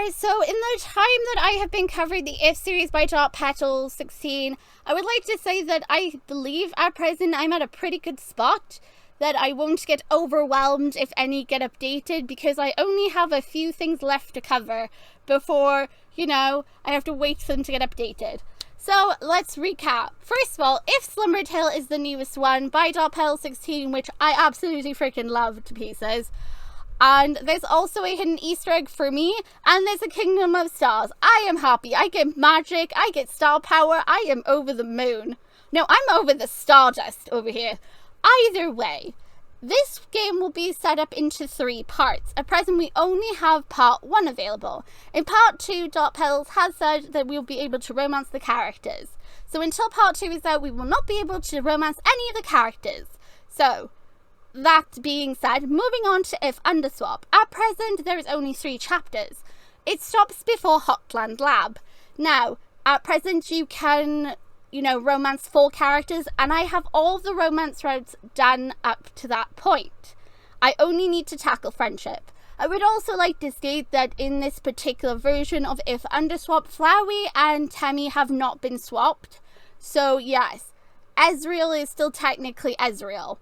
guys, so in the time that I have been covering the If series by darkpetal16, I would like to say that I believe at present I'm at a pretty good spot, that I won't get overwhelmed if any get updated, because I only have a few things left to cover before, I have to wait for them to get updated. So let's recap. First of all, If Slumbertale is the newest one by darkpetal16, which I absolutely freaking love to pieces. And there's also a hidden Easter egg for me, and there's a Kingdom of Stars. I am happy. I get magic, I get star power, I am over the moon. No, I'm over the stardust over here. Either way, this game will be set up into 3 parts. At present, we only have part 1 available. In part 2, darkpetal has said that we'll be able to romance the characters. So until part 2 is out, we will not be able to romance any of the characters. So, that being said, moving on to If Underswap. At present, there is only 3 chapters. It stops before Hotland Lab. Now, at present, you can, romance 4 characters, and I have all the romance routes done up to that point. I only need to tackle friendship. I would also like to state that in this particular version of If Underswap, Flowey and Temmie have not been swapped. So, yes, Ezreal is still technically Ezreal.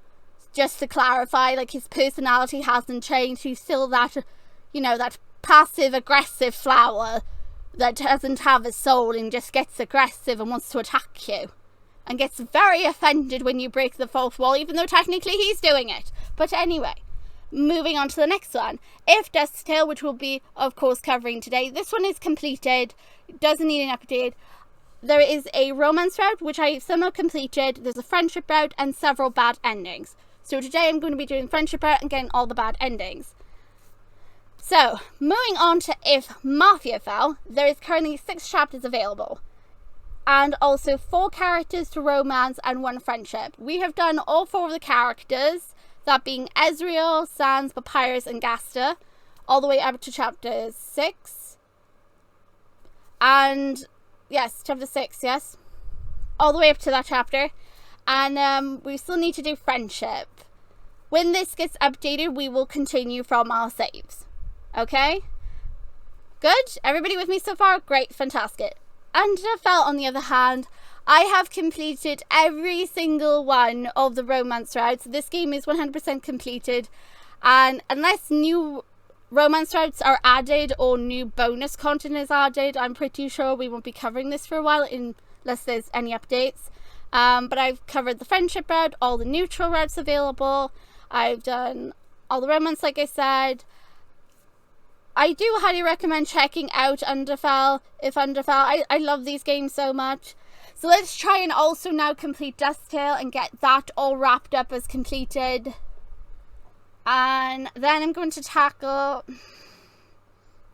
Just to clarify, his personality hasn't changed. He's still that, that passive-aggressive flower that doesn't have a soul and just gets aggressive and wants to attack you. And gets very offended when you break the 4th wall, even though technically he's doing it. But anyway, moving on to the next one. If Dusttale, which we'll be, of course, covering today. This one is completed. It doesn't need an update. There is a romance route, which I somehow completed. There's a friendship route and several bad endings. So today I'm going to be doing friendship route and getting all the bad endings. So, moving on to If Mafia Fell, there is currently 6 chapters available. And also 4 characters to romance and 1 friendship. We have done all 4 of the characters, that being Ezreal, Sans, Papyrus, and Gasta, all the way up to chapter 6. And, yes, chapter 6, yes. All the way up to that chapter. And we still need to do friendship. When this gets updated, we will continue from our saves. Okay? Good? Everybody with me so far? Great, fantastic. Underfell, on the other hand, I have completed every single one of the romance routes. This game is 100% completed. And unless new romance routes are added or new bonus content is added, I'm pretty sure we won't be covering this for a while unless there's any updates. But I've covered the friendship route, all the neutral routes available. I've done all the romance, like I said. I do highly recommend checking out Underfell, If Underfell. I love these games so much. So let's try and also now complete Dusttale and get that all wrapped up as completed. And then I'm going to tackle...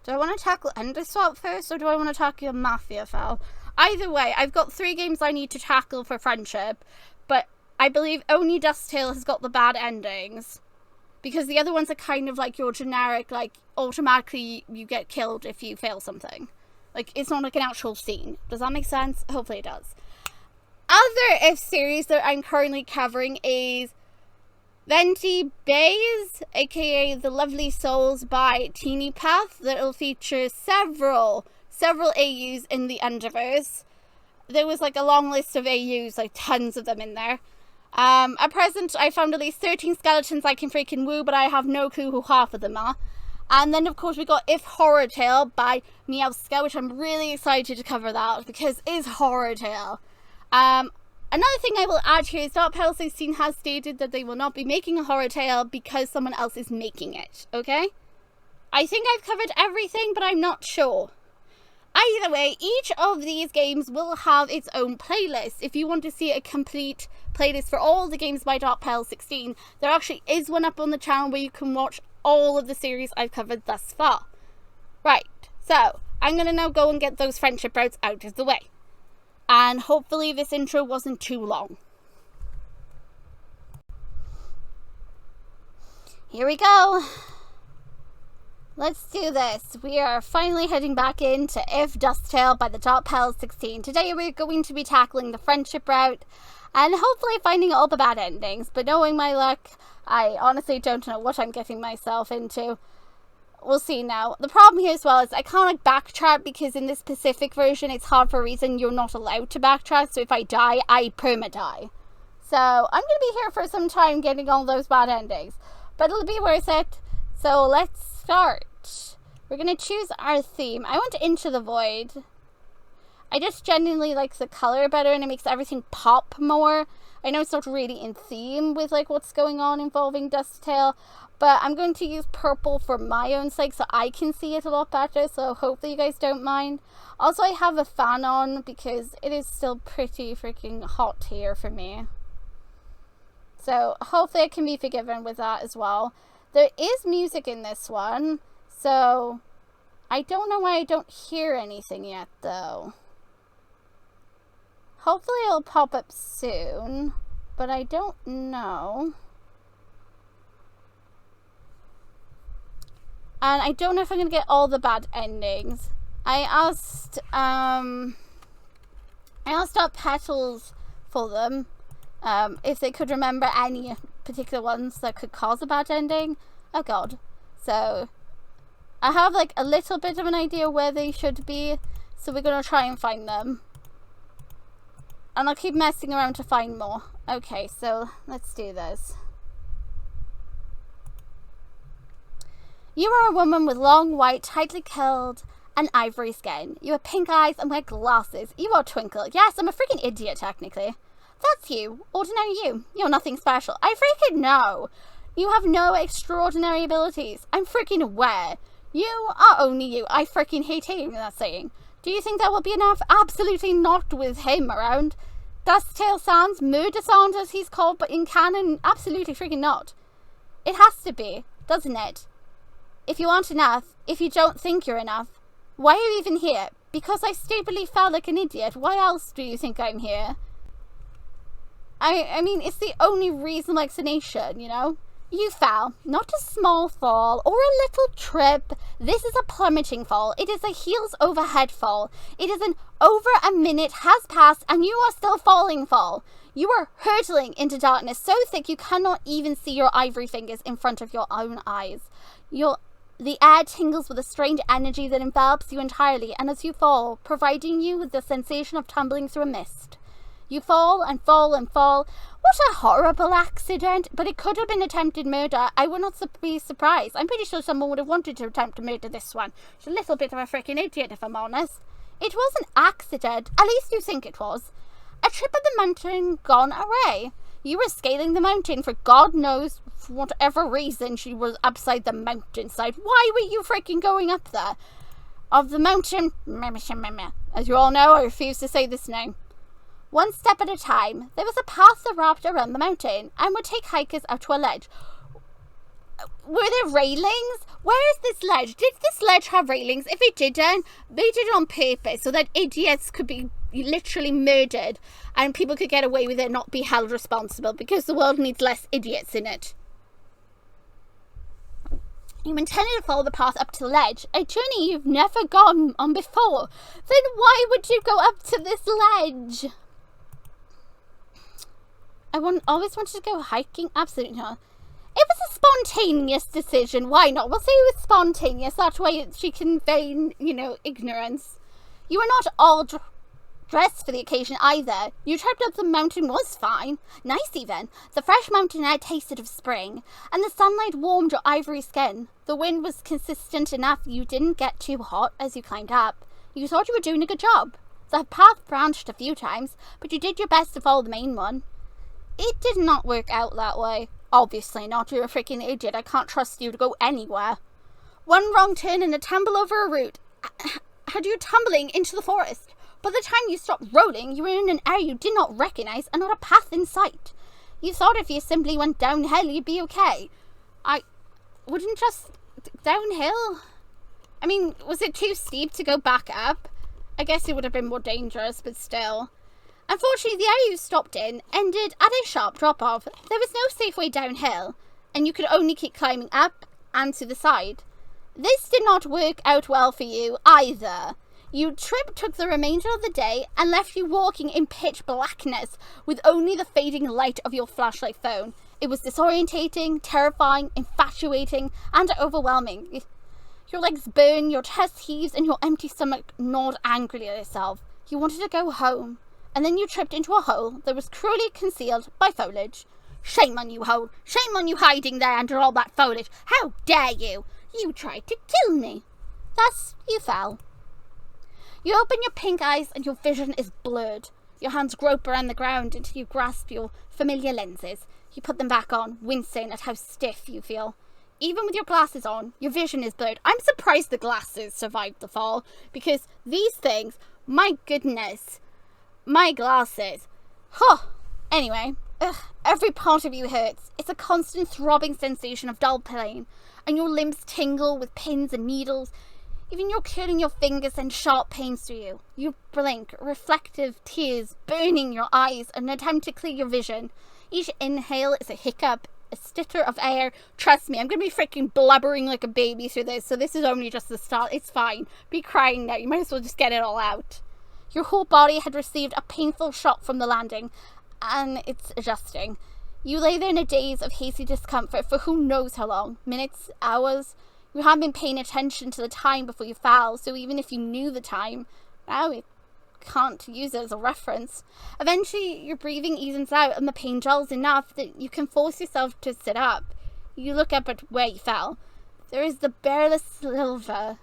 Do I want to tackle Underswap first, or do I want to tackle Mafia Fell? Either way, I've got 3 games I need to tackle for friendship, but I believe only Dusttale has got the bad endings, because the other ones are kind of like your generic, automatically you get killed if you fail something. It's not like an actual scene. Does that make sense? Hopefully it does. Other If series that I'm currently covering is Venti Bays, aka The Lovely Souls by Teeny Path, that will feature several AUs in the Underverse. There was a long list of AUs, tons of them in there. At present, I found at least 13 skeletons I can freaking woo, but I have no clue who half of them are. And then, of course, we got If Horror Tale by Meowska, which I'm really excited to cover that, because it is Horror Tale. Another thing I will add here is darkpetal16 has stated that they will not be making a Horror Tale because someone else is making it, okay? I think I've covered everything, but I'm not sure. Either way, each of these games will have its own playlist. If you want to see a complete playlist for all the games by darkpetal16, there actually is one up on the channel where you can watch all of the series I've covered thus far. Right, so I'm going to now go and get those friendship routes out of the way. And hopefully this intro wasn't too long. Here we go. Let's do this. We are finally heading back into If Dusttale by the darkpetal16. Today we're going to be tackling the friendship route and hopefully finding all the bad endings. But knowing my luck, I honestly don't know what I'm getting myself into. we'll see now. The problem here as well is I can't like backtrack because in this specific version it's hard for a reason you're not allowed to backtrack. So if I die, I perma-die. So I'm going to be here for some time getting all those bad endings. But it'll be worth it. So let's start. We're going to choose our theme. I want Into the Void. I just genuinely like the color better and it makes everything pop more. I know it's not really in theme with like what's going on involving Dusttale, but I'm going to use purple for my own sake so I can see it a lot better, so hopefully you guys don't mind. Also, I have a fan on because it is still pretty freaking hot here for me. So hopefully I can be forgiven with that as well. There is music in this one, so I don't know why I don't hear anything yet though. Hopefully it'll pop up soon, but I don't know. And I don't know if I'm going to get all the bad endings. I asked Petals for them, if they could remember any particular ones that could cause a bad ending. Oh god. So, I have like a little bit of an idea where they should be, so we're going to try and find them. And I'll keep messing around to find more. Okay, so let's do this. You are a woman with long, white, tightly curled, and ivory skin. You have pink eyes and wear glasses. You are Twinkle. Yes, I'm a freaking idiot, technically. That's you. Ordinary you. You're nothing special. I freaking know. You have no extraordinary abilities. I'm freaking aware. You are only you. I freaking hate hearing that saying. Do you think that will be enough? Absolutely not with him around. Dusttale Sans, Murder Sans as he's called, but in canon, absolutely freaking not. It has to be, doesn't it? If you aren't enough, if you don't think you're enough, why are you even here? Because I stupidly felt like an idiot. Why else do you think I'm here? I mean, it's the only reasonable explanation, you know? You fell. Not a small fall or a little trip. This is a plummeting fall. It is a heels over head fall. It is an over a minute has passed and you are still falling fall. You are hurtling into darkness so thick you cannot even see your ivory fingers in front of your own eyes. The air tingles with a strange energy that envelops you entirely, and as you fall, providing you with the sensation of tumbling through a mist. You fall and fall and fall. What a horrible accident, but it could have been attempted murder. I would not be surprised. I'm pretty sure someone would have wanted to attempt to murder this one. She's a little bit of a freaking idiot, if I'm honest. It was an accident. At least you think it was. A trip up the mountain gone awry. You were scaling the mountain for God knows for whatever reason. She was upside the mountainside. Why were you freaking going up there? Of the mountain. As you all know, I refuse to say this name. One step at a time, there was a path that wrapped around the mountain and would take hikers out to a ledge. Were there railings? Where is this ledge? Did this ledge have railings? If it didn't, they did it on purpose so that idiots could be literally murdered and people could get away with it and not be held responsible because the world needs less idiots in it. You intended to follow the path up to the ledge, a journey you've never gone on before. Then why would you go up to this ledge? Always wanted to go hiking? Absolutely not. It was a spontaneous decision. Why not? We'll say it was spontaneous. That way she can feign, ignorance. You were not all dressed for the occasion either. You tripped up the mountain was fine. Nice even. The fresh mountain air tasted of spring, and the sunlight warmed your ivory skin. The wind was consistent enough you didn't get too hot as you climbed up. You thought you were doing a good job. The path branched a few times, but you did your best to follow the main one. It did not work out that way. Obviously not. You're a freaking idiot. I can't trust you to go anywhere. One wrong turn and a tumble over a root had you tumbling into the forest. By the time you stopped rolling, you were in an area you did not recognize and not a path in sight. You thought if you simply went downhill, you'd be okay. I wouldn't just... Downhill? I mean, was it too steep to go back up? I guess it would have been more dangerous, but still... Unfortunately, the area you stopped in ended at a sharp drop-off. There was no safe way downhill, and you could only keep climbing up and to the side. This did not work out well for you either. Your trip took the remainder of the day and left you walking in pitch blackness with only the fading light of your flashlight phone. It was disorientating, terrifying, infatuating, and overwhelming. Your legs burn, your chest heaves, and your empty stomach gnawed angrily at itself. You wanted to go home, and then you tripped into a hole that was cruelly concealed by foliage. Shame on you, hole! Shame on you hiding there under all that foliage! How dare you! You tried to kill me! Thus, you fell. You open your pink eyes and your vision is blurred. Your hands grope around the ground until you grasp your familiar lenses. You put them back on, wincing at how stiff you feel. Even with your glasses on, your vision is blurred. I'm surprised the glasses survived the fall, because these things, my goodness, my glasses. Huh. Anyway, every part of you hurts. It's a constant throbbing sensation of dull pain, and your limbs tingle with pins and needles. Even your curling your fingers send sharp pains through you. You blink, reflective tears burning your eyes, an attempt to clear your vision. Each inhale is a hiccup, a stutter of air. Trust me, I'm going to be freaking blubbering like a baby through this, so this is only just the start. It's fine. Be crying now. You might as well just get it all out. Your whole body had received a painful shock from the landing, and it's adjusting. You lay there in a daze of hazy discomfort for who knows how long. Minutes, hours. You haven't been paying attention to the time before you fell, so even if you knew the time, now you can't use it as a reference. Eventually, your breathing evens out and the pain dulls enough that you can force yourself to sit up. You look up at where you fell. There is the barest sliver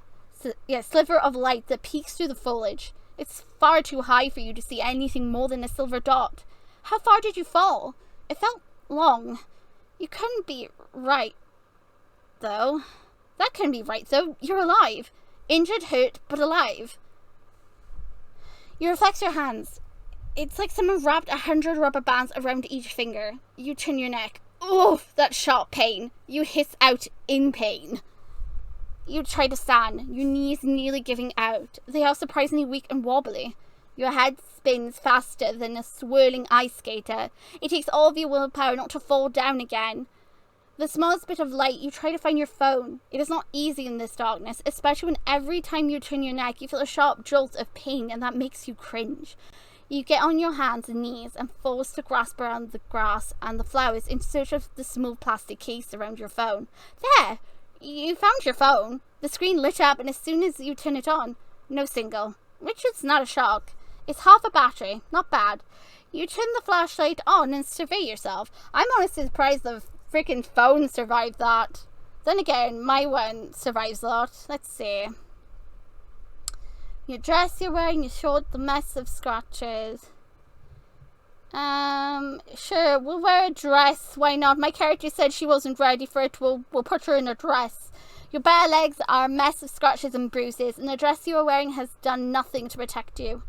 of light that peeks through the foliage. It's far too high for you to see anything more than a silver dot. How far did you fall? It felt long. You couldn't be right, though. That couldn't be right, though. You're alive. Injured, hurt, but alive. You reflex your hands. It's like someone wrapped 100 rubber bands around each finger. You turn your neck. Oof, that sharp pain. You hiss out in pain. You try to stand, your knees nearly giving out. They are surprisingly weak and wobbly. Your head spins faster than a swirling ice skater. It takes all of your willpower not to fall down again. The smallest bit of light, you try to find your phone. It is not easy in this darkness, especially when every time you turn your neck, you feel a sharp jolt of pain, and that makes you cringe. You get on your hands and knees and force to grasp around the grass and the flowers in search of the smooth plastic case around your phone. There! You found your phone. The screen lit up, and as soon as you turn it on, no signal. Which is not a shock. It's half a battery. Not bad. You turn the flashlight on and survey yourself. I'm honestly surprised the freaking phone survived that. Then again, my one survives that. Let's see. Your dress you're wearing, you showed the mess of scratches. Sure, we'll wear a dress. Why not? My character said she wasn't ready for it. We'll put her in a dress. Your bare legs are a mess of scratches and bruises, and the dress you are wearing has done nothing to protect you.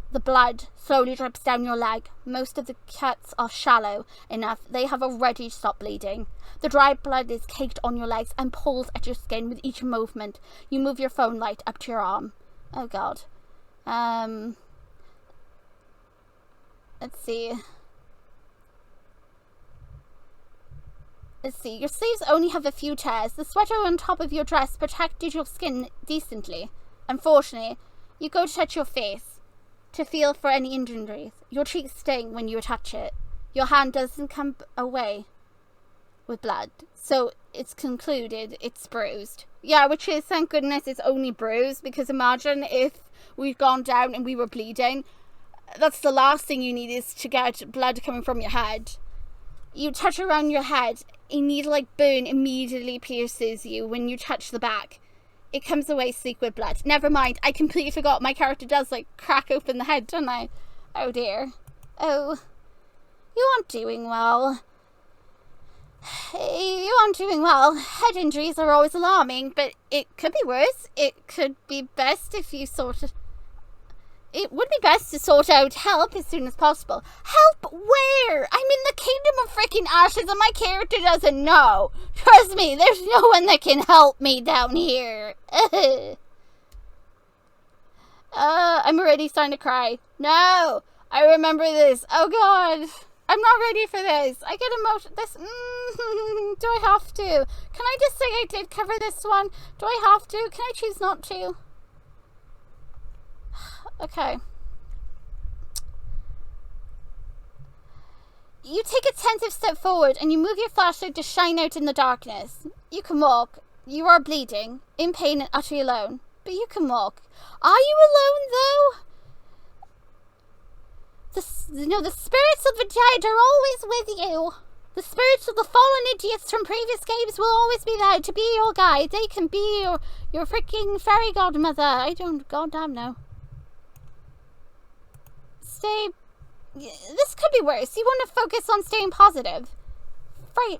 The blood slowly drips down your leg. Most of the cuts are shallow enough. They have already stopped bleeding. The dry blood is caked on your legs and pulls at your skin with each movement. You move your phone light up to your arm. Oh god. Let's see. Your sleeves only have a few tears. The sweater on top of your dress protected your skin decently. Unfortunately, you go to touch your face to feel for any injuries. Your cheeks sting when you touch it. Your hand doesn't come away with blood, so it's concluded it's bruised. Yeah, which is, thank goodness it's only bruised, because imagine if we'd gone down and we were bleeding. That's the last thing you need, is to get blood coming from your head. You touch around your head. A needle-like burn immediately pierces you when you touch the back. It comes away sleek with blood. Never mind, I completely forgot my character does, like, crack open the head, don't I? Oh dear. Oh. You aren't doing well. You aren't doing well. Head injuries are always alarming, but it could be worse. It could be best if you It would be best to sort out help as soon as possible. Help where? I'm in the kingdom of freaking ashes and my character doesn't know. Trust me, there's no one that can help me down here. I'm already starting to cry. No, I remember this. Oh god, I'm not ready for this. I get emotional. Do I have to? Can I just say I did cover this one? Do I have to? Can I choose not to? Okay. You take a tentative step forward and you move your flashlight to shine out in the darkness. You can walk. You are bleeding, in pain and utterly alone, but you can walk. Are you alone, though? The spirits of the dead are always with you. The spirits of the fallen idiots from previous games will always be there to be your guide. They can be your freaking fairy godmother. I don't goddamn know. This could be worse. You want to focus on staying positive.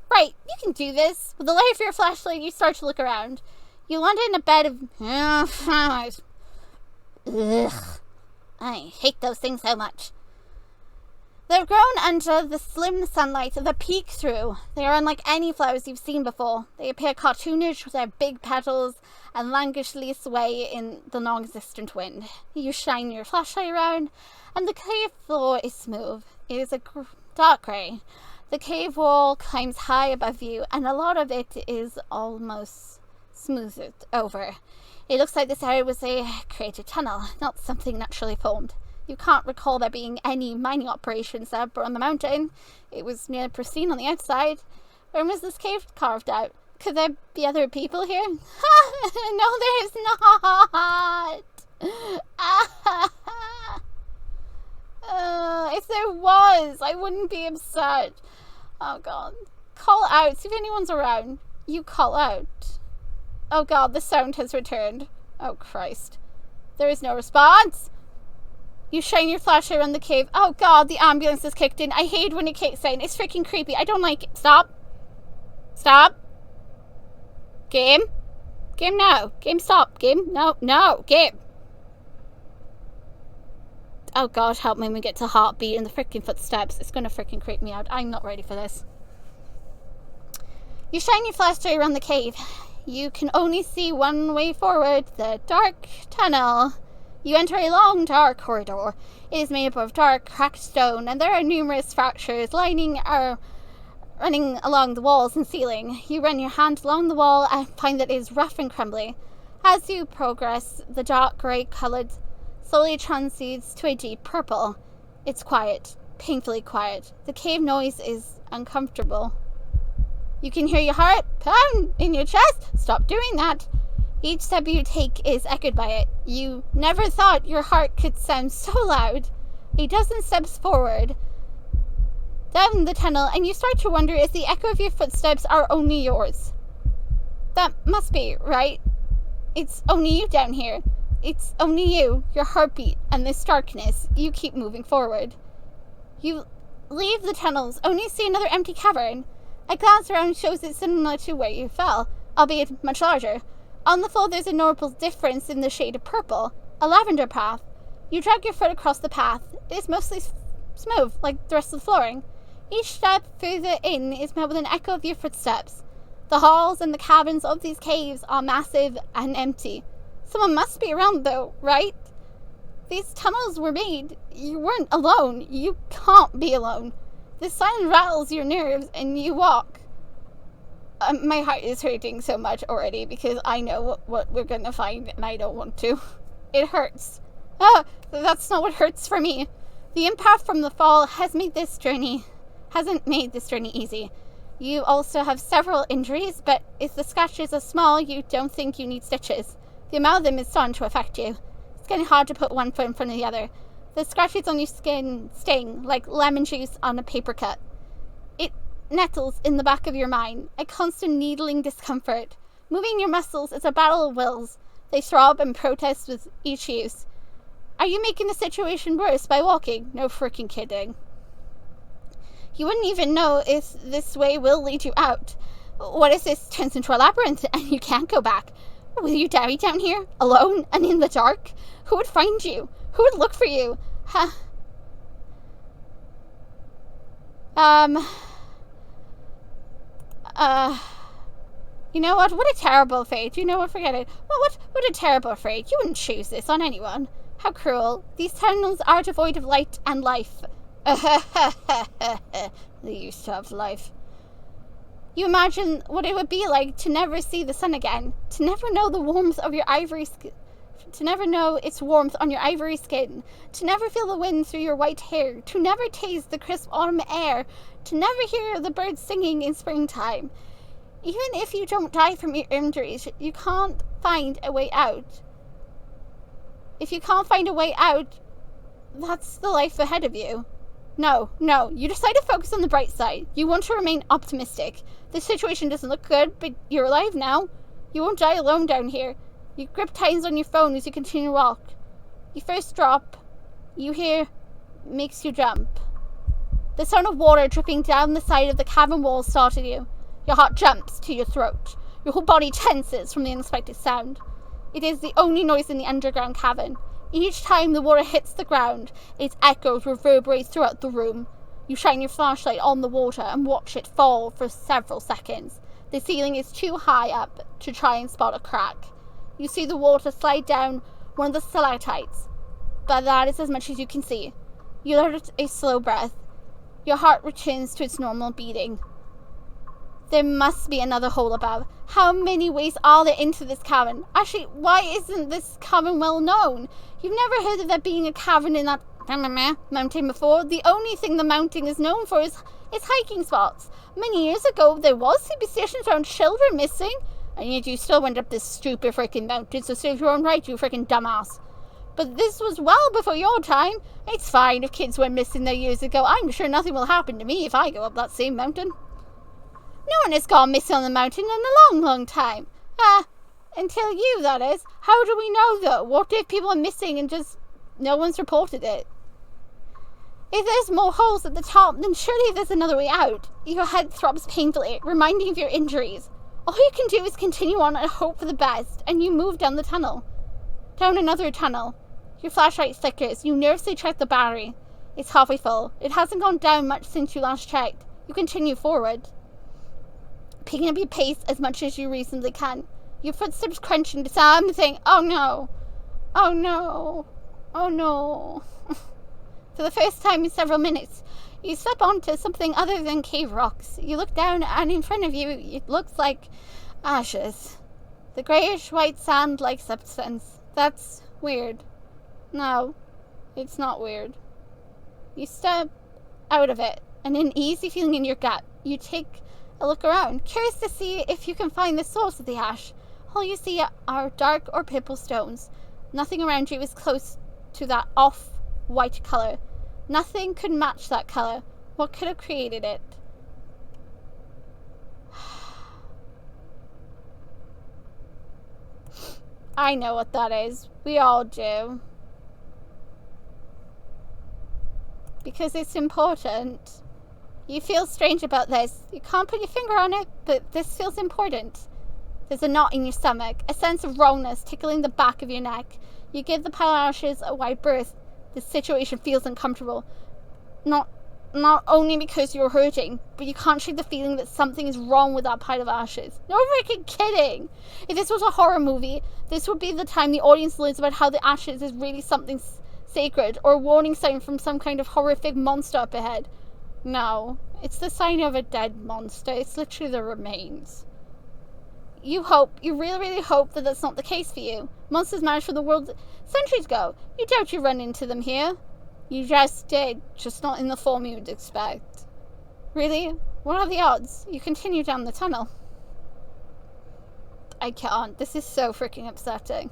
Right. You can do this. With the light of your flashlight, you start to look around. You land in a bed of... Ugh. I hate those things so much. They've grown under the slim sunlight that peek through. They are unlike any flowers you've seen before. They appear cartoonish with their big petals and languishingly sway in the non-existent wind. You shine your flashlight around, and the cave floor is smooth. It is a dark grey. The cave wall climbs high above you, and a lot of it is almost smoothed over. It looks like this area was a created tunnel, not something naturally formed. You can't recall there being any mining operations there on the mountain. It was near pristine on the outside. When was this cave carved out? Could there be other people here? No, there is not. If there was, I wouldn't be upset. Oh God. Call out. See if anyone's around. You call out. Oh God, the sound has returned. Oh Christ. There is no response. You shine your flashlight around the cave. Oh God, the ambulance has kicked in. I hate when it kicks in. It's freaking creepy. I don't like it. Stop. Game, no. Game, stop. Game, no. Game. Oh God, help me when we get to heartbeat and the freaking footsteps. It's gonna freaking creep me out. I'm not ready for this. You shine your flashlight around the cave. You can only see one way forward, the dark tunnel. You enter a long, dark corridor. It is made up of dark, cracked stone, and there are numerous fractures running along the walls and ceiling. You run your hand along the wall and find that it is rough and crumbly. As you progress, the dark grey coloured slowly transcedes to a deep purple. It's quiet, painfully quiet. The cave noise is uncomfortable. You can hear your heart pound in your chest. Stop doing that. Each step you take is echoed by it. You never thought your heart could sound so loud. A dozen steps forward down the tunnel, and you start to wonder if the echo of your footsteps are only yours. That must be, right? It's only you down here. It's only you, your heartbeat, and this darkness. You keep moving forward. You leave the tunnels, only see another empty cavern. A glance around shows it similar to where you fell, albeit much larger. On the floor there's a notable difference in the shade of purple, a lavender path. You drag your foot across the path. It is mostly smooth, like the rest of the flooring. Each step further in is met with an echo of your footsteps. The halls and the cabins of these caves are massive and empty. Someone must be around though, right? These tunnels were made. You weren't alone. You can't be alone. The sound rattles your nerves and you walk. My heart is hurting so much already because I know what we're gonna find and I don't want to. It hurts. That's not what hurts for me. The impact from the fall hasn't made this journey easy. You also have several injuries, but if the scratches are small, you don't think you need stitches. The amount of them is starting to affect you. It's getting hard to put one foot in front of the other. The scratches on your skin sting like lemon juice on a paper cut. It nettles in the back of your mind, a constant needling discomfort. Moving your muscles is a battle of wills. They throb and protest with each use. Are you making the situation worse by walking? No freaking kidding. You wouldn't even know if this way will lead you out. What if this turns into a labyrinth and you can't go back? Will you die down here, alone and in the dark? Who would find you? Who would look for you? You know what? What a terrible fate. You know what? Forget it. What a terrible fate. You wouldn't choose this on anyone. How cruel. These tunnels are devoid of light and life. They used to have life. You imagine what it would be like to never see the sun again, to never know the warmth of your ivory skin, to never know its warmth on your ivory skin, to never feel the wind through your white hair, to never taste the crisp autumn air, to never hear the birds singing in springtime. Even if you don't die from your injuries, you can't find a way out. If you can't find a way out, that's the life ahead of you. No, you decide to focus on the bright side. You want to remain optimistic. The situation doesn't look good, but you're alive now. You won't die alone down here. You grip tight on your phone as you continue to walk. You first drop. You hear, makes you jump. The sound of water dripping down the side of the cavern wall startled you. Your heart jumps to your throat. Your whole body tenses from the unexpected sound. It is the only noise in the underground cavern. Each time the water hits the ground, its echoes reverberate throughout the room. You shine your flashlight on the water and watch it fall for several seconds. The ceiling is too high up to try and spot a crack. You see the water slide down one of the stalactites, but that is as much as you can see. You let a slow breath. Your heart returns to its normal beating. There must be another hole above. How many ways are there into this cavern? Actually, why isn't this cavern well known? You've never heard of there being a cavern in that mountain before. The only thing the mountain is known for is its hiking spots. Many years ago, there was superstitions around children missing, and yet you still went up this stupid freaking mountain, so serve your own right, you freaking dumbass. But this was well before your time. It's fine if kids went missing there years ago. I'm sure nothing will happen to me if I go up that same mountain. No one has gone missing on the mountain in a long, long time. Until you, that is. How do we know, though? What if people are missing and just no one's reported it? If there's more holes at the top, then surely there's another way out. Your head throbs painfully, reminding of your injuries. All you can do is continue on and hope for the best, and you move down the tunnel. Down another tunnel. Your flashlight flickers. You nervously check the battery. It's halfway full. It hasn't gone down much since you last checked. You continue forward, picking up your pace as much as you reasonably can. Your footsteps crunch into something. Oh no. Oh no. Oh no. For the first time in several minutes, you step onto something other than cave rocks. You look down, and in front of you, it looks like ashes. The greyish-white sand-like substance. That's weird. No, it's not weird. You step out of it, and an easy feeling in your gut. You take a look around, curious to see if you can find the source of the ash. All you see are dark or purple stones. Nothing around you is close to that off-white color. Nothing could match that color. What could have created it? I know what that is. We all do. Because it's important. You feel strange about this. You can't put your finger on it, but this feels important. There's a knot in your stomach, a sense of wrongness tickling the back of your neck. You give the pile of ashes a wide berth. The situation feels uncomfortable. Not only because you're hurting, but you can't shake the feeling that something is wrong with that pile of ashes. No freaking kidding! If this was a horror movie, this would be the time the audience learns about how the ashes is really something sacred, or a warning sign from some kind of horrific monster up ahead. No, it's the sign of a dead monster. It's literally the remains. You really, really hope that that's not the case for you. Monsters vanished from the world centuries ago. You doubt you run into them here. You just did, just not in the form you would expect. Really? What are the odds? You continue down the tunnel. I can't. This is so freaking upsetting.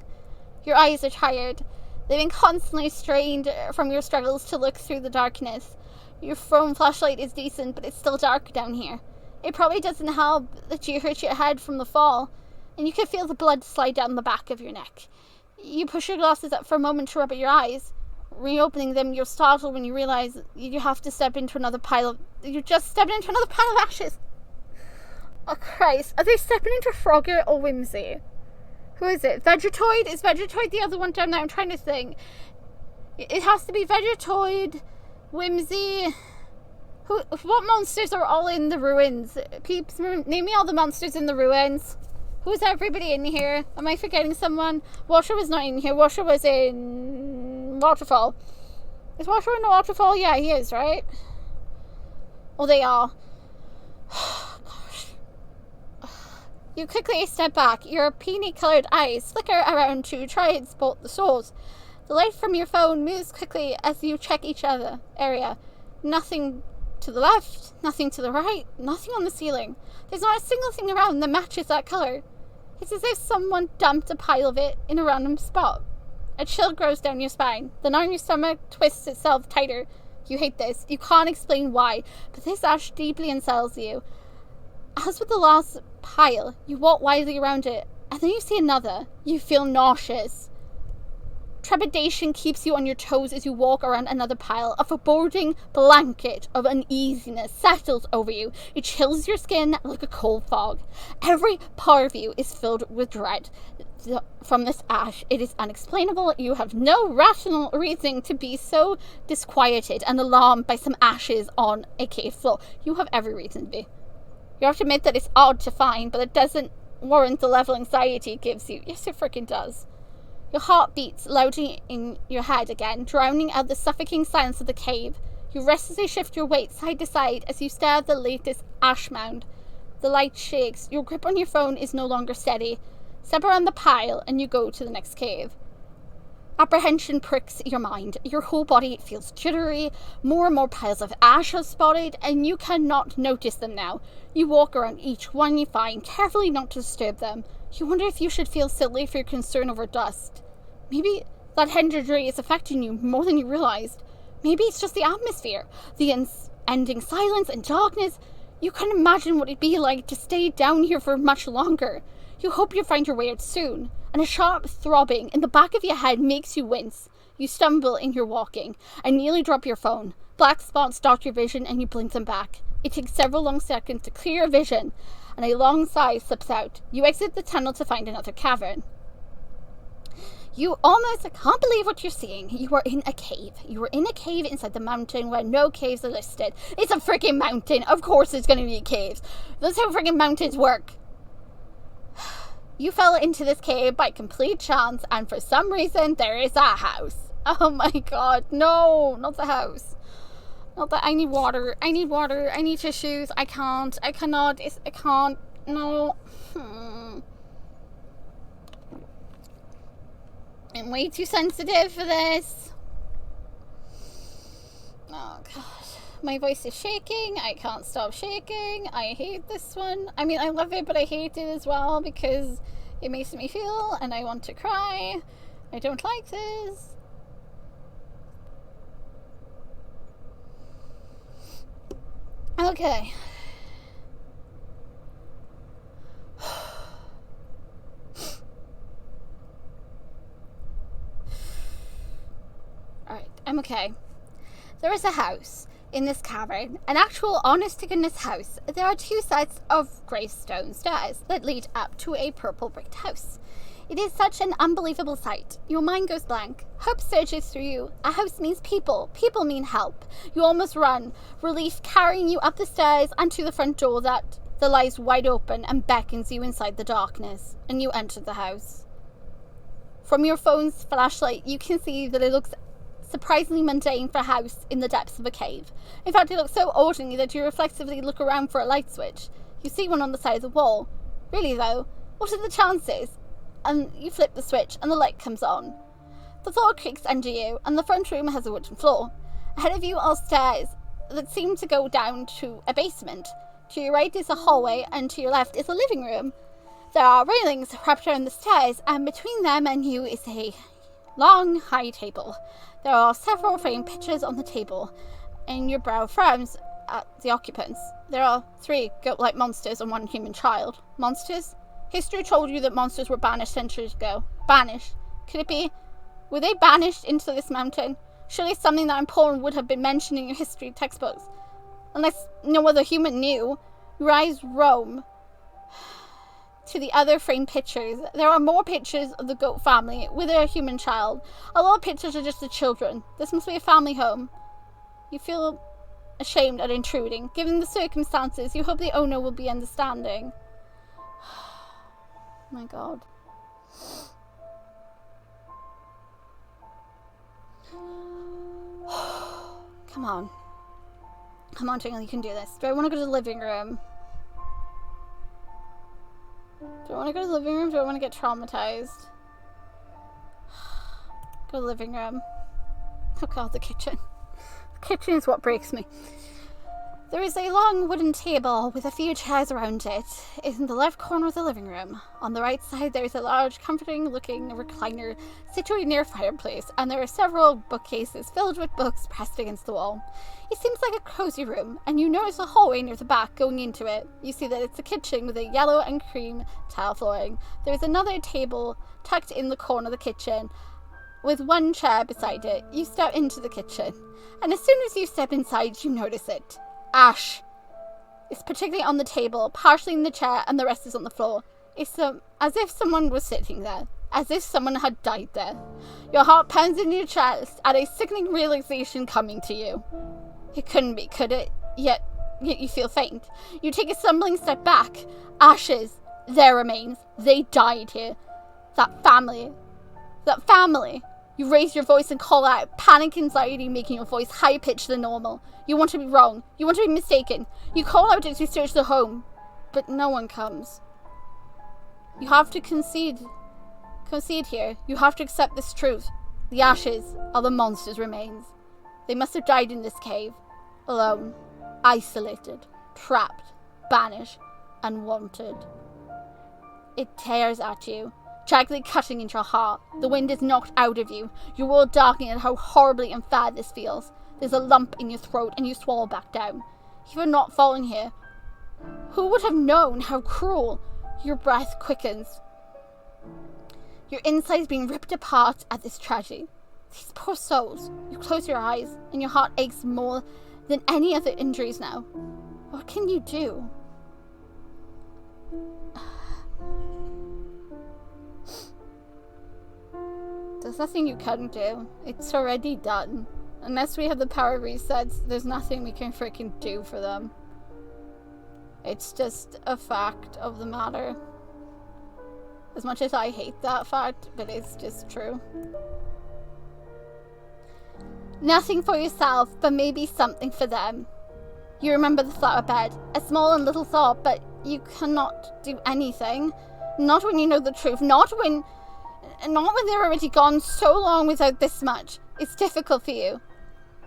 Your eyes are tired. They've been constantly strained from your struggles to look through the darkness. Your phone flashlight is decent, but it's still dark down here. It probably doesn't help that you hurt your head from the fall, and you can feel the blood slide down the back of your neck. You push your glasses up for a moment to rub at your eyes. Reopening them, you're startled when you realize you have to step into another pile of... You just stepped into another pile of ashes. Oh, Christ. Are they stepping into Frogger or Whimsy? Who is it? Vegetoid? Is Vegetoid the other one down there? I'm trying to think. It has to be Vegetoid, Whimsy... What monsters are all in the ruins? Peeps, name me all the monsters in the ruins. Who's everybody in here? Am I forgetting someone? Washer was not in here. Washer was in Waterfall. Is Washer in the Waterfall? Yeah, he is, right? Oh, they are. Gosh. You quickly step back. Your peony-colored eyes flicker around to try and spot the source. The light from your phone moves quickly as you check each other area. Nothing to the left, nothing to the right, nothing on the ceiling. There's not a single thing around that matches that colour. It's as if someone dumped a pile of it in a random spot. A chill grows down your spine. The knot in your stomach twists itself tighter. You hate this. You can't explain why, but this ash deeply unsettles you. As with the last pile, you walk widely around it, and then you see another. You feel nauseous. Trepidation keeps you on your toes as you walk around another pile. A foreboding blanket of uneasiness settles over you. It chills your skin like a cold fog. Every part of you is filled with dread from this ash. It is unexplainable. You have no rational reason to be so disquieted and alarmed by some ashes on a cave floor. You have every reason to be. You have to admit that it's odd to find, but it doesn't warrant the level of anxiety it gives you. Yes, it freaking does. Your heart beats loudly in your head again, drowning out the suffocating silence of the cave. You restlessly shift your weight side to side as you stare at the latest ash mound. The light shakes. Your grip on your phone is no longer steady. Step around the pile and you go to the next cave. Apprehension pricks your mind. Your whole body feels jittery. More and more piles of ash are spotted, and you cannot notice them now. You walk around each one you find, carefully not to disturb them. You wonder if you should feel silly for your concern over dust. Maybe that hindrance is affecting you more than you realized. Maybe it's just the atmosphere, the ending silence and darkness. You can imagine what it'd be like to stay down here for much longer. You hope you find your way out soon, and a sharp throbbing in the back of your head makes you wince. You stumble in your walking and nearly drop your phone. Black spots dot your vision and you blink them back. It takes several long seconds to clear your vision, and a long sigh slips out. You exit the tunnel to find another cavern. You almost can't believe what you're seeing. You are in a cave. You are in a cave inside the mountain where no caves are listed. It's a freaking mountain. Of course there's going to be caves. That's how freaking mountains work. You fell into this cave by complete chance, and for some reason there is a house. Oh my god, no, not the house. Not that. I need water. I need water. I need tissues. I can't. I cannot. I can't. No. I'm way too sensitive for this. Oh god. My voice is shaking. I can't stop shaking. I hate this one. I mean, I love it, but I hate it as well because it makes me feel and I want to cry. I don't like this. Okay. Alright, I'm okay. There is a house in this cavern, an actual honest-to-goodness house. There are 2 sets of gravestone stairs that lead up to a purple bricked house. It is such an unbelievable sight. Your mind goes blank. Hope surges through you. A house means people. People mean help. You almost run, relief carrying you up the stairs and to the front door that lies wide open and beckons you inside the darkness, and you enter the house. From your phone's flashlight, you can see that it looks surprisingly mundane for a house in the depths of a cave. In fact, it looks so ordinary that you reflexively look around for a light switch. You see one on the side of the wall. Really though, what are the chances? And you flip the switch and the light comes on. The floor creaks under you, and the front room has a wooden floor. Ahead of you are stairs that seem to go down to a basement. To your right is a hallway, and to your left is a living room. There are railings wrapped around the stairs, and between them and you is a long, high table. There are several framed pictures on the table, and your brow frowns at the occupants. There are 3 goat-like monsters and 1 human child. Monsters? History told you that monsters were banished centuries ago. Banished? Could it be? Were they banished into this mountain? Surely something that important would have been mentioned in your history textbooks. Unless no other human knew. Your eyes roam to the other framed pictures. There are more pictures of the goat family with their human child. A lot of pictures are just the children. This must be a family home. You feel ashamed at intruding. Given the circumstances, you hope the owner will be understanding. Oh my god. Come on. Come on, Tingle, you can do this. Do I want to go to the living room? Do I want to go to the living room? Do I want to get traumatized? Go to the living room. Oh god, the kitchen. The kitchen is what breaks me. There is a long wooden table with a few chairs around it in the left corner of the living room. On the right side there is a large, comforting-looking recliner situated near a fireplace, and there are several bookcases filled with books pressed against the wall. It seems like a cozy room, and you notice a hallway near the back going into it. You see that it's a kitchen with a yellow and cream tile flooring. There is another table tucked in the corner of the kitchen with one chair beside it. You step into the kitchen, and as soon as you step inside, you notice it. Ash is particularly on the table, partially in the chair, and the rest is on the floor. It's as if someone was sitting there, as if someone had died there. Your heart pounds in your chest at a sickening realization coming to you. It couldn't be, could it? Yet you feel faint. You take a stumbling step back. Ashes, their remains, they died here. That family. You raise your voice and call out, panic anxiety making your voice high-pitched than normal. You want to be wrong. You want to be mistaken. You call out as you search the home, but no one comes. You have to concede here. You have to accept this truth. The ashes are the monster's remains. They must have died in this cave, alone, isolated, trapped, banished, and wanted. It tears at you, jaggedly cutting into your heart. The wind is knocked out of you, your world darkening at how horribly unfair this feels. There's a lump in your throat and you swallow back down. You are not falling here. Who would have known how cruel? Your breath quickens. Your insides being ripped apart at this tragedy. These poor souls. You close your eyes and your heart aches more than any other injuries now. What can you do? There's nothing you can do. It's already done. Unless we have the power resets, there's nothing we can freaking do for them. It's just a fact of the matter. As much as I hate that fact, but it's just true. Nothing for yourself, but maybe something for them. You remember the flower bed, a small and little thought, but you cannot do anything. Not when you know the truth, not when they're already gone so long without this much. It's difficult for you,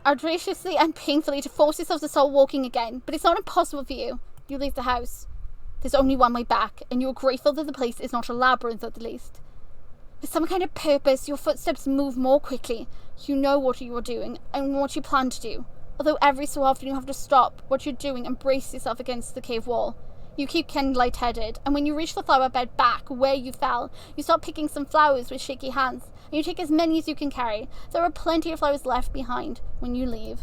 audaciously and painfully, to force yourself to start walking again, but it's not impossible for you. You leave the house. There's only one way back, and you're grateful that the place is not a labyrinth at the least. With some kind of purpose, your footsteps move more quickly. You know what you are doing, and what you plan to do. Although every so often you have to stop what you're doing and brace yourself against the cave wall. You keep getting lightheaded, and when you reach the flower bed back where you fell, you start picking some flowers with shaky hands, and you take as many as you can carry. There are plenty of flowers left behind when you leave.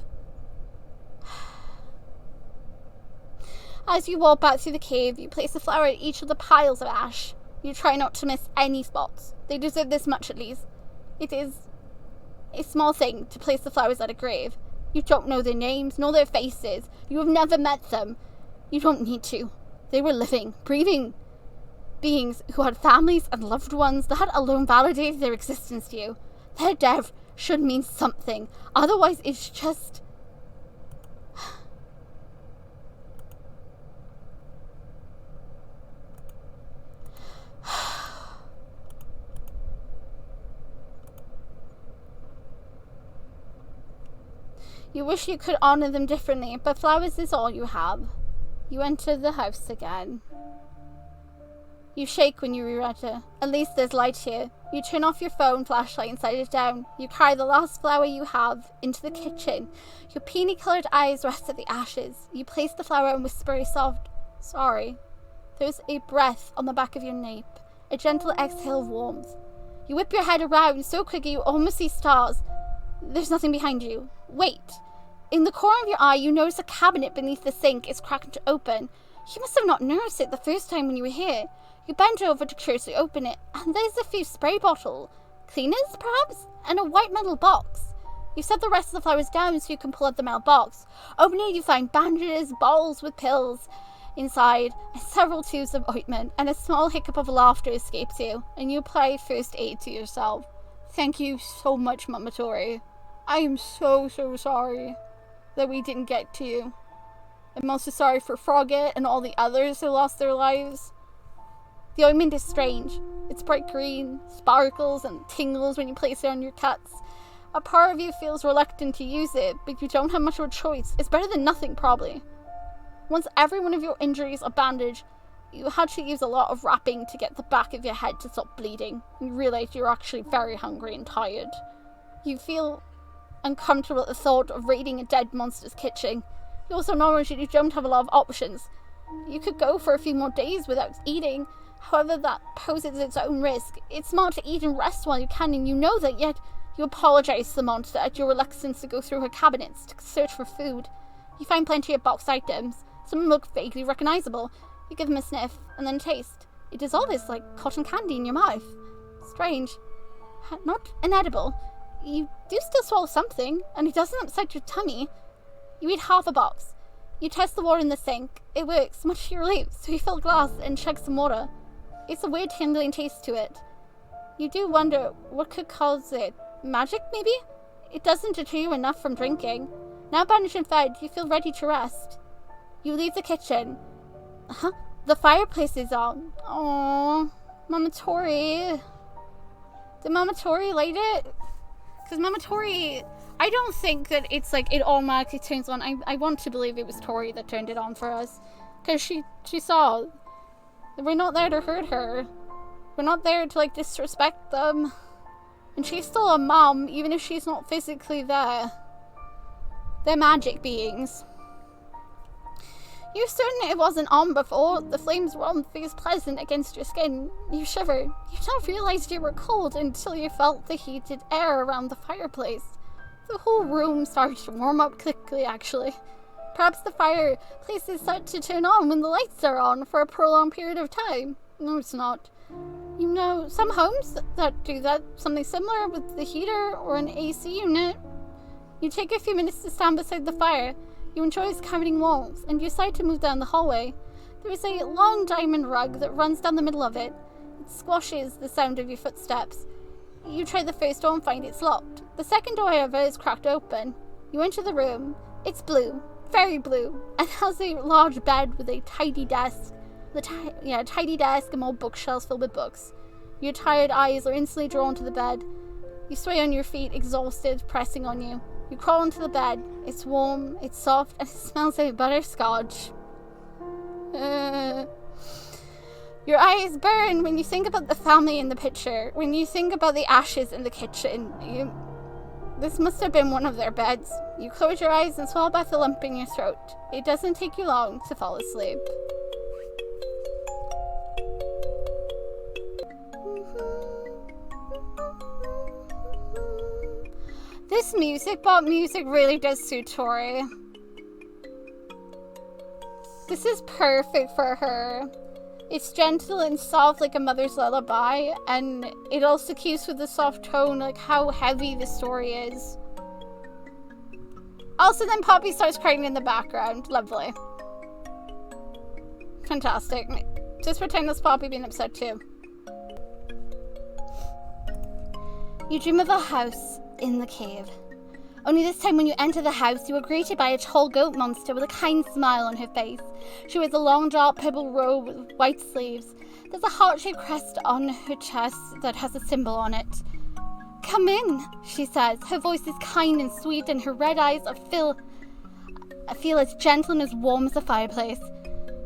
As you walk back through the cave, you place a flower at each of the piles of ash. You try not to miss any spots. They deserve this much at least. It is a small thing to place the flowers at a grave. You don't know their names, nor their faces. You have never met them. You don't need to. They were living, breathing beings who had families and loved ones. That alone validated their existence to you. Their death should mean something. Otherwise, it's just... You wish you could honor them differently, but flowers is all you have. You enter the house again. You shake when you re-enter. At least there's light here. You turn off your phone flashlight and set it down. You carry the last flower you have into the kitchen. Your peony-coloured eyes rest at the ashes. You place the flower and whisper a soft, "Sorry." There's a breath on the back of your nape, a gentle exhale of warmth. You whip your head around so quickly you almost see stars. There's nothing behind you. Wait. In the corner of your eye, you notice a cabinet beneath the sink is cracked open. You must have not noticed it the first time when you were here. You bend over to curiously open it, and there's a few spray bottles, cleaners perhaps, and a white metal box. You set the rest of the flowers down so you can pull out the metal box. Opening it, you find bandages, bottles with pills inside, and several tubes of ointment, and a small hiccup of laughter escapes you, and you apply first aid to yourself. Thank you so much, Mama Tori. I am so sorry that we didn't get to you. I'm also sorry for Frogget and all the others who lost their lives. The ointment is strange. It's bright green, sparkles and tingles when you place it on your cuts. A part of you feels reluctant to use it, but you don't have much of a choice. It's better than nothing, probably. Once every one of your injuries are bandaged, you had to use a lot of wrapping to get the back of your head to stop bleeding. You realize you're actually very hungry and tired. You feel uncomfortable at the thought of raiding a dead monster's kitchen. You also acknowledge that you don't have a lot of options. You could go for a few more days without eating, however that poses its own risk. It's smart to eat and rest while you can, and you know that, yet you apologize to the monster at your reluctance to go through her cabinets to search for food. You find plenty of boxed items. Some look vaguely recognizable. You give them a sniff, and then taste. It dissolves like cotton candy in your mouth. Strange. Not inedible. You do still swallow something, and it doesn't upset your tummy. You eat half a box. You test the water in the sink. It works, much to your relief, so you fill a glass and chug some water. It's a weird tingling taste to it. You do wonder what could cause it. Magic, maybe? It doesn't deter you enough from drinking. Now bandaged and fed, you feel ready to rest. You leave the kitchen. The fireplace is on. Aww. Mama Tori. Did Mama Tori light it? Because Mama Tori... I don't think that it's like it automatically turns on. I want to believe it was Tori that turned it on for us. Because she saw. We're not there to hurt her. We're not there to like disrespect them. And she's still a mom, even if she's not physically there. They're magic beings. You're certain it wasn't on before. The flames warmth feels pleasant against your skin. You shiver. You don't realize you were cold until you felt the heated air around the fireplace. The whole room started to warm up quickly, actually. Perhaps the fireplace is set to turn on when the lights are on for a prolonged period of time. No, it's not. You know, some homes that do that, something similar with the heater or an AC unit. You take a few minutes to stand beside the fire. You enjoy its comforting warmth, and you decide to move down the hallway. There is a long diamond rug that runs down the middle of it. It squashes the sound of your footsteps. You try the first door and find it's locked. The second door, however, is cracked open. You enter the room. It's blue, very blue, and has a large bed with a tidy desk. Tidy desk and more bookshelves filled with books. Your tired eyes are instantly drawn to the bed. You sway on your feet, exhausted, pressing on you. You crawl into the bed. It's warm, it's soft, and it smells like butterscotch. Your eyes burn when you think about the family in the picture. When you think about the ashes in the kitchen. This must have been one of their beds. You close your eyes and swallow back the lump in your throat. It doesn't take you long to fall asleep. This music really does suit Tori. This is perfect for her. It's gentle and soft like a mother's lullaby, and it also keeps with the soft tone like how heavy the story is. Also, then Poppy starts crying in the background. Lovely. Fantastic. Just pretend that's Poppy being upset too. You dream of a house in the cave. Only this time when you enter the house, you are greeted by a tall goat monster with a kind smile on her face. She wears a long dark purple robe with white sleeves. There's a heart-shaped crest on her chest that has a symbol on it. "Come in," she says. Her voice is kind and sweet, and her red eyes feel as gentle and as warm as a fireplace.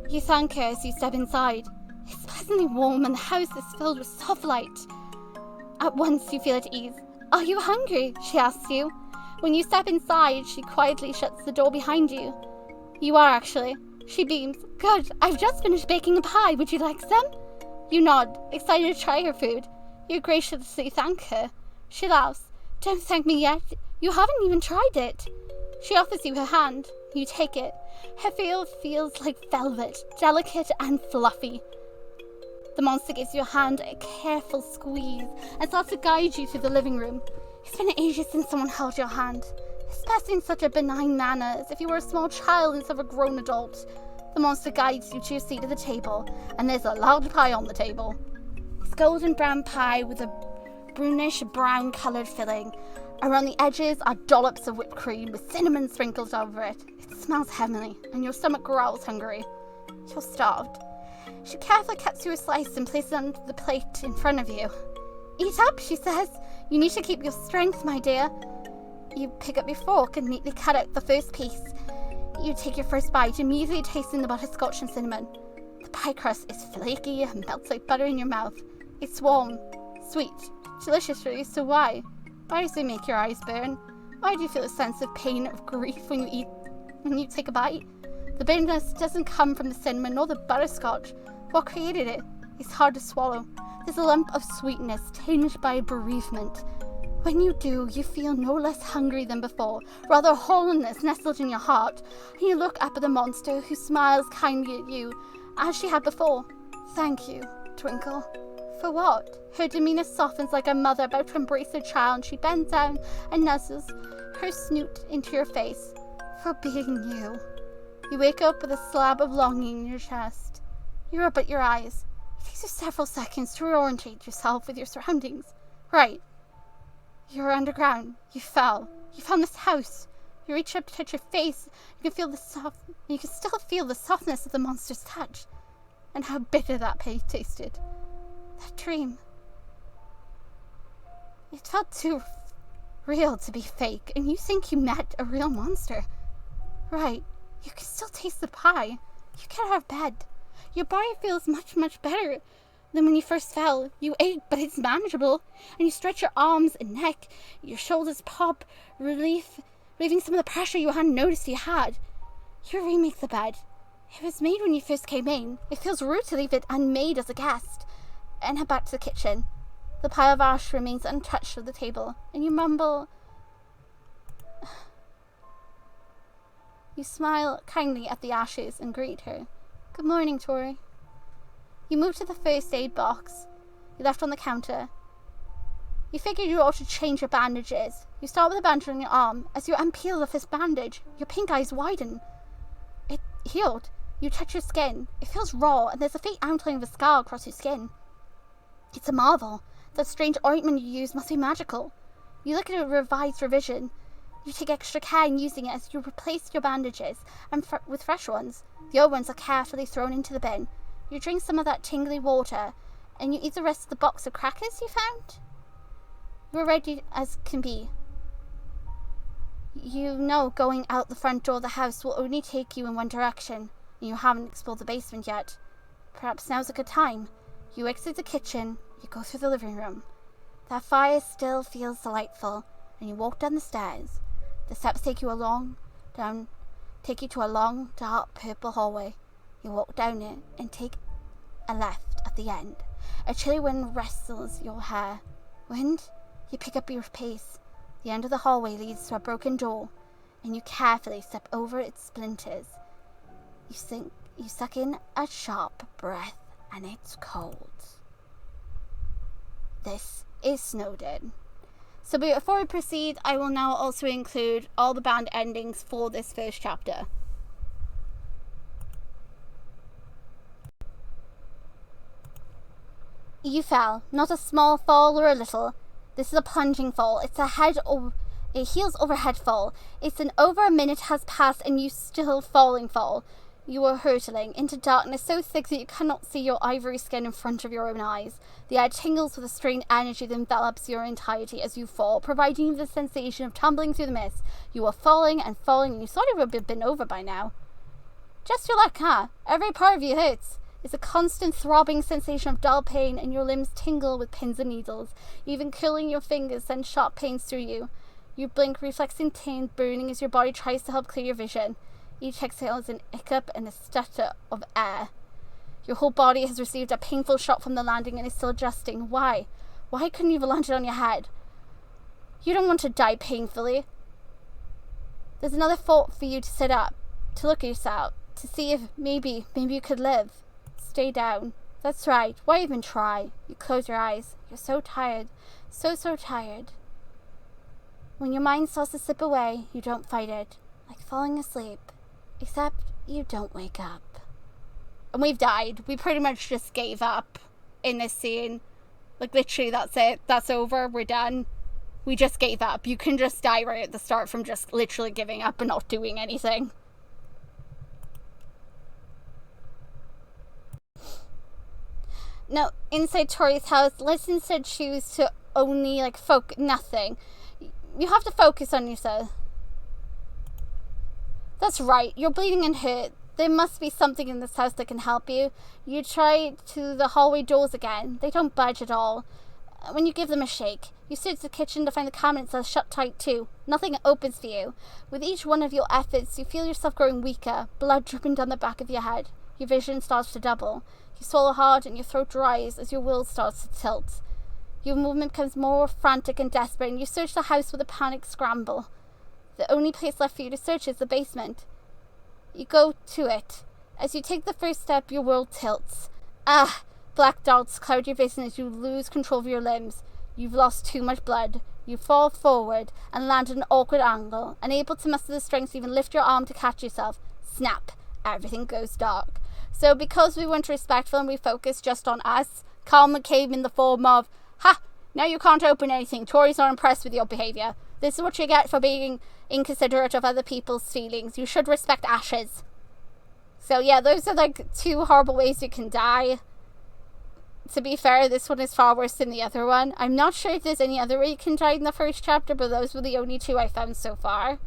You thank her as you step inside. It's pleasantly warm, and the house is filled with soft light. At once you feel at ease. "Are you hungry?" she asks you. When you step inside, she quietly shuts the door behind you. You are, actually. She beams. "Good, I've just finished baking a pie. Would you like some?" You nod, excited to try her food. You graciously thank her. She laughs. "Don't thank me yet. You haven't even tried it." She offers you her hand. You take it. Her feel feels like velvet, delicate and fluffy. The monster gives your hand a careful squeeze and starts to guide you through the living room. It's been ages since someone held your hand, especially in such a benign manner as if you were a small child instead of a grown adult. The monster guides you to your seat at the table, and there's a large pie on the table. It's golden brown pie with a brownish brown coloured filling. Around the edges are dollops of whipped cream with cinnamon sprinkled over it. It smells heavenly, and your stomach growls hungry. You're starved. She carefully cuts you a slice and places it on the plate in front of you. "Eat up," she says. "You need to keep your strength, my dear." You pick up your fork and neatly cut out the first piece. You take your first bite, immediately tasting the butterscotch and cinnamon. The pie crust is flaky and melts like butter in your mouth. It's warm, sweet, delicious really, so why? Why does it make your eyes burn? Why do you feel a sense of pain or grief when you take a bite? The bitterness doesn't come from the cinnamon nor the butterscotch. What created it? It's hard to swallow. There's a lump of sweetness tinged by bereavement. When you do, you feel no less hungry than before, rather a wholeness nestled in your heart, and you look up at the monster who smiles kindly at you, as she had before. Thank you, Twinkle. For what? Her demeanor softens like a mother about to embrace her child, and she bends down and nuzzles her snoot into your face. For being you. You wake up with a slab of longing in your chest. You rub at your eyes. It takes you several seconds to reorientate yourself with your surroundings. Right. You're underground. You fell. You found this house. You reach up to touch your face. You can still feel the softness of the monster's touch. And how bitter that pain tasted. That dream. It felt too real to be fake, and you think you met a real monster. Right. You can still taste the pie. You get out of bed. Your body feels much, much better than when you first fell. You ache, but it's manageable. And you stretch your arms and neck. Your shoulders pop, relieving some of the pressure you hadn't noticed you had. You remake the bed. It was made when you first came in. It feels rude to leave it unmade as a guest. And head back to the kitchen. The pile of ash remains untouched on the table, and you mumble. You smile kindly at the ashes and greet her. Good morning, Tori. You move to the first aid box you left on the counter. You figured you ought to change your bandages. You start with a bandage on your arm. As you unpeel the first bandage, your pink eyes widen. It healed. You touch your skin. It feels raw, and there's a faint outline of a scar across your skin. It's a marvel. That strange ointment you use must be magical. You look at a revised revision. You take extra care in using it as you replace your bandages and with fresh ones. The old ones are carefully thrown into the bin. You drink some of that tingly water, and you eat the rest of the box of crackers you found. You're ready as can be. You know going out the front door of the house will only take you in one direction, and you haven't explored the basement yet. Perhaps now's a good time. You exit the kitchen, you go through the living room. That fire still feels delightful, and you walk down the stairs. The steps take you to a long, dark, purple hallway. You walk down it and take a left at the end. A chilly wind rustles your hair. Wind? You pick up your pace. The end of the hallway leads to a broken door, and you carefully step over its splinters. You suck in a sharp breath, and it's cold. This is Snowden. So before we proceed, I will now also include all the band endings for this first chapter. You fell. Not a small fall or a little. This is a plunging fall. It's a heels over head fall. It's an over a minute has passed and you still falling fall. You are hurtling into darkness so thick that you cannot see your ivory skin in front of your own eyes. The air tingles with a strange energy that envelops your entirety as you fall, providing you the sensation of tumbling through the mist. You are falling and falling, and you thought it would have been over by now. Just your luck, huh? Every part of you hurts. It's a constant throbbing sensation of dull pain, and your limbs tingle with pins and needles. Even curling your fingers sends sharp pains through you. You blink, reflexing pain burning as your body tries to help clear your vision. Each exhale is an hiccup and a stutter of air. Your whole body has received a painful shock from the landing and is still adjusting. Why? Why couldn't you have landed on your head? You don't want to die painfully. There's another thought for you to sit up, to look at yourself, to see if maybe you could live. Stay down. That's right. Why even try? You close your eyes. You're so tired. So tired. When your mind starts to slip away, you don't fight it. Like falling asleep. Except you don't wake up. And we've died. We pretty much just gave up in this scene. Like literally that's it. That's over. We're done. We just gave up. You can just die right at the start from just literally giving up and not doing anything. Now, inside Tori's house, let's instead choose to only nothing. You have to focus on yourself. That's right, you're bleeding and hurt. There must be something in this house that can help you. You try to the hallway doors again. They don't budge at all. When you give them a shake, you search the kitchen to find the cabinets are shut tight too. Nothing opens for you. With each one of your efforts, you feel yourself growing weaker, blood dripping down the back of your head. Your vision starts to double. You swallow hard and your throat dries as your will starts to tilt. Your movement becomes more frantic and desperate, and you search the house with a panicked scramble. The only place left for you to search is the basement. You go to it. As you take the first step, your world tilts. Black dots cloud your vision as you lose control of your limbs. You've lost too much blood. You fall forward and land at an awkward angle, unable to muster the strength to even lift your arm to catch yourself. Snap. Everything goes dark. So because we weren't respectful and we focused just on us, karma came in the form of, now you can't open anything. Tori's not impressed with your behaviour. This is what you get for being inconsiderate of other people's feelings. You should respect ashes. So yeah, those are like 2 horrible ways you can die. To be fair, this one is far worse than the other one. I'm not sure if there's any other way you can die in the first chapter, but those were the only 2 I found so far.